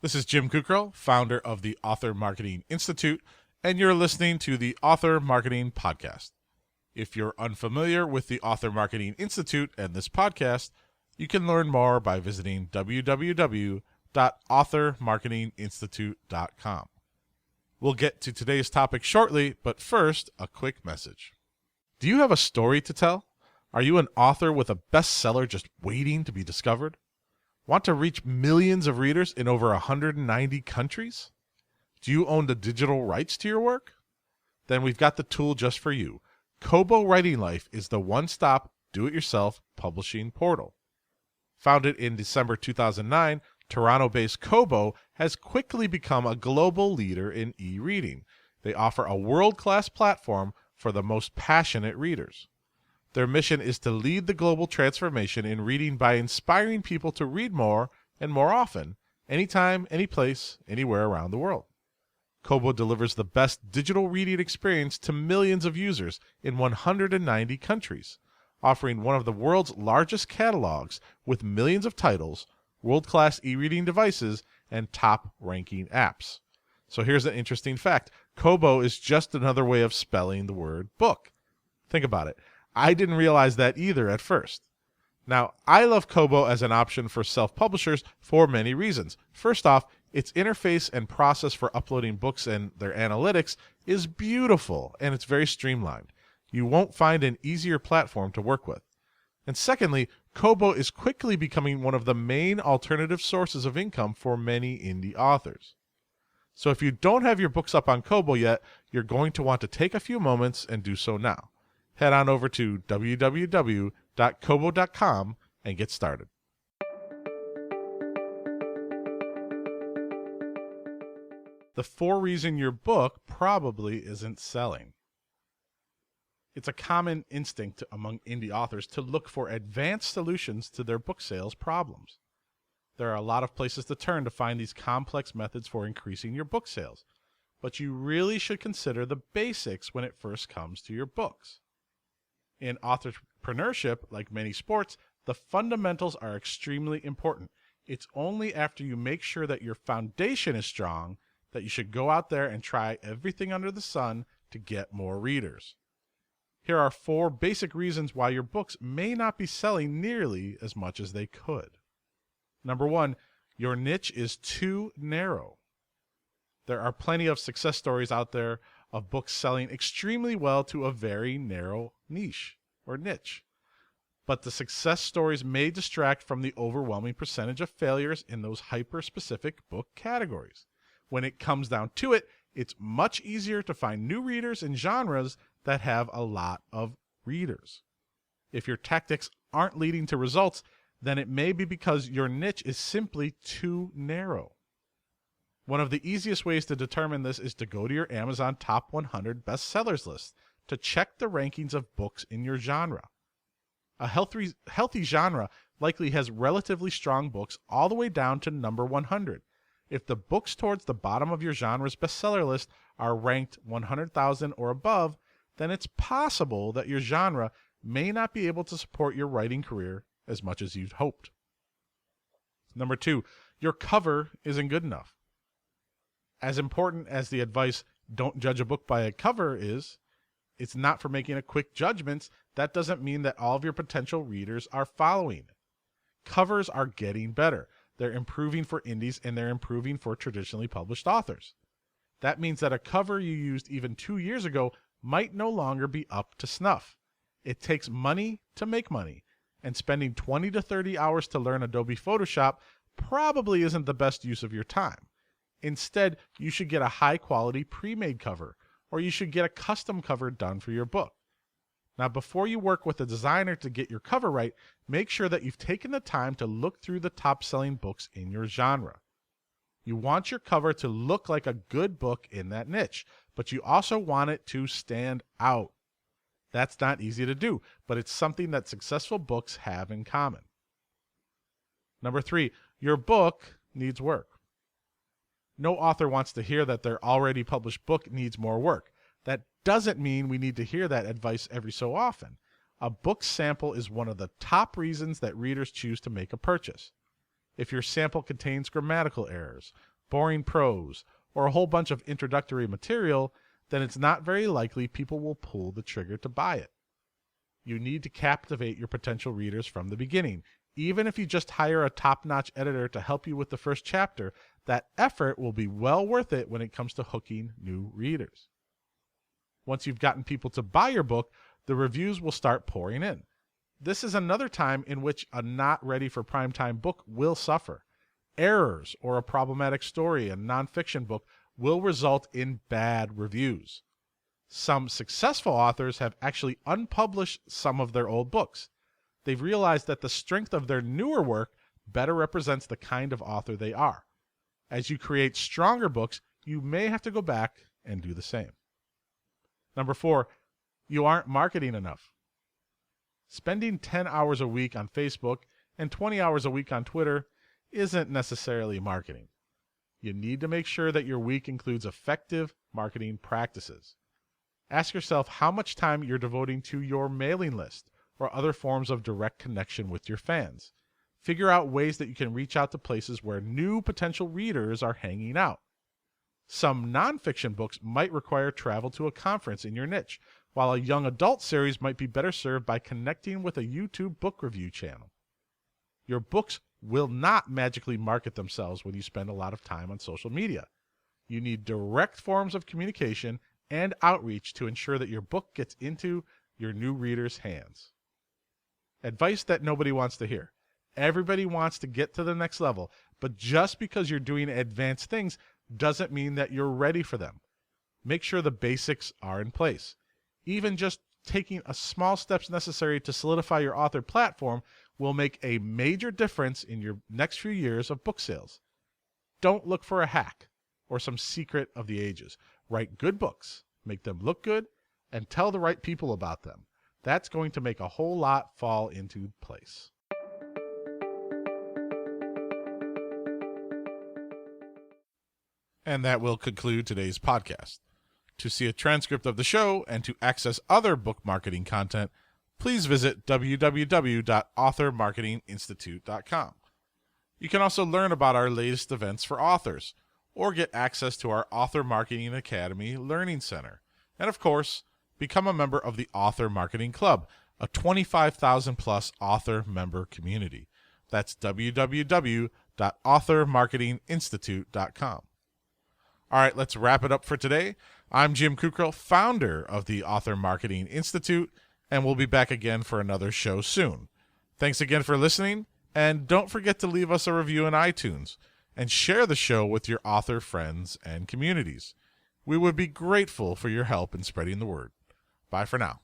This is Jim Kukrow, founder of the Author Marketing Institute, and you're listening to the Author Marketing Podcast. If you're unfamiliar with the Author Marketing Institute and this podcast, you can learn more by visiting www.authormarketinginstitute.com. We'll get to today's topic shortly, but first, a quick message. Do you have a story to tell? Are you an author with a bestseller just waiting to be discovered? Want to reach millions of readers in over 190 countries? Do you own the digital rights to your work? Then we've got the tool just for you. Kobo Writing Life is the one-stop, do-it-yourself publishing portal. Founded in December 2009, Toronto-based Kobo has quickly become a global leader in e-reading. They offer a world-class platform for the most passionate readers. Their mission is to lead the global transformation in reading by inspiring people to read more and more often, anytime, anyplace, anywhere around the world. Kobo delivers the best digital reading experience to millions of users in 190 countries, offering one of the world's largest catalogs with millions of titles, world-class e-reading devices, and top-ranking apps. So here's an interesting fact. Kobo is just another way of spelling the word book. Think about it. I didn't realize that either at first. Now, I love Kobo as an option for self-publishers for many reasons. First off, its interface and process for uploading books and their analytics is beautiful, and it's very streamlined. You won't find an easier platform to work with. And secondly, Kobo is quickly becoming one of the main alternative sources of income for many indie authors. So if you don't have your books up on Kobo yet, you're going to want to take a few moments and do so now. Head on over to www.kobo.com and get started. The 4 reasons your book probably isn't selling. It's a common instinct among indie authors to look for advanced solutions to their book sales problems. There are a lot of places to turn to find these complex methods for increasing your book sales, but you really should consider the basics when it first comes to your books. In authorpreneurship, like many sports, the fundamentals are extremely important. It's only after you make sure that your foundation is strong that you should go out there and try everything under the sun to get more readers. Here are 4 basic reasons why your books may not be selling nearly as much as they could. Number 1, your niche is too narrow. There are plenty of success stories out there of books selling extremely well to a very narrow niche. But the success stories may distract from the overwhelming percentage of failures in those hyper-specific book categories. When it comes down to it, it's much easier to find new readers in genres that have a lot of readers. If your tactics aren't leading to results, then it may be because your niche is simply too narrow. One of the easiest ways to determine this is to go to your Amazon Top 100 bestsellers list to check the rankings of books in your genre. A healthy genre likely has relatively strong books all the way down to number 100. If the books towards the bottom of your genre's bestseller list are ranked 100,000 or above, then it's possible that your genre may not be able to support your writing career as much as you'd hoped. Number 2, your cover isn't good enough. As important as the advice, don't judge a book by a cover is, it's not for making a quick judgments. That doesn't mean that all of your potential readers are following it. Covers are getting better. They're improving for indies and they're improving for traditionally published authors. That means that a cover you used even 2 years ago might no longer be up to snuff. It takes money to make money, and spending 20 to 30 hours to learn Adobe Photoshop probably isn't the best use of your time. Instead, you should get a high-quality pre-made cover, or you should get a custom cover done for your book. Now, before you work with a designer to get your cover right, make sure that you've taken the time to look through the top-selling books in your genre. You want your cover to look like a good book in that niche, but you also want it to stand out. That's not easy to do, but it's something that successful books have in common. Number 3, your book needs work. No author wants to hear that their already published book needs more work. That doesn't mean we need to hear that advice every so often. A book sample is one of the top reasons that readers choose to make a purchase. If your sample contains grammatical errors, boring prose, or a whole bunch of introductory material, then it's not very likely people will pull the trigger to buy it. You need to captivate your potential readers from the beginning. Even if you just hire a top-notch editor to help you with the first chapter, that effort will be well worth it when it comes to hooking new readers. Once you've gotten people to buy your book, the reviews will start pouring in. This is another time in which a not ready for primetime book will suffer. Errors or a problematic story in a nonfiction book will result in bad reviews. Some successful authors have actually unpublished some of their old books. They've realized that the strength of their newer work better represents the kind of author they are. As you create stronger books, you may have to go back and do the same. Number 4, you aren't marketing enough. Spending 10 hours a week on Facebook and 20 hours a week on Twitter isn't necessarily marketing. You need to make sure that your week includes effective marketing practices. Ask yourself how much time you're devoting to your mailing list or other forms of direct connection with your fans. Figure out ways that you can reach out to places where new potential readers are hanging out. Some nonfiction books might require travel to a conference in your niche, while a young adult series might be better served by connecting with a YouTube book review channel. Your books will not magically market themselves when you spend a lot of time on social media. You need direct forms of communication and outreach to ensure that your book gets into your new readers' hands. Advice that nobody wants to hear. Everybody wants to get to the next level, but just because you're doing advanced things doesn't mean that you're ready for them. Make sure the basics are in place. Even just taking a small steps necessary to solidify your author platform will make a major difference in your next few years of book sales. Don't look for a hack or some secret of the ages. Write good books, make them look good, and tell the right people about them. That's going to make a whole lot fall into place. And that will conclude today's podcast. To see a transcript of the show and to access other book marketing content, please visit www.authormarketinginstitute.com. You can also learn about our latest events for authors, or get access to our Author Marketing Academy Learning Center. And of course, become a member of the Author Marketing Club, a 25,000-plus author member community. That's www.authormarketinginstitute.com. All right, let's wrap it up for today. I'm Jim Kukral, founder of the Author Marketing Institute, and we'll be back again for another show soon. Thanks again for listening, and don't forget to leave us a review in iTunes and share the show with your author friends and communities. We would be grateful for your help in spreading the word. Bye for now.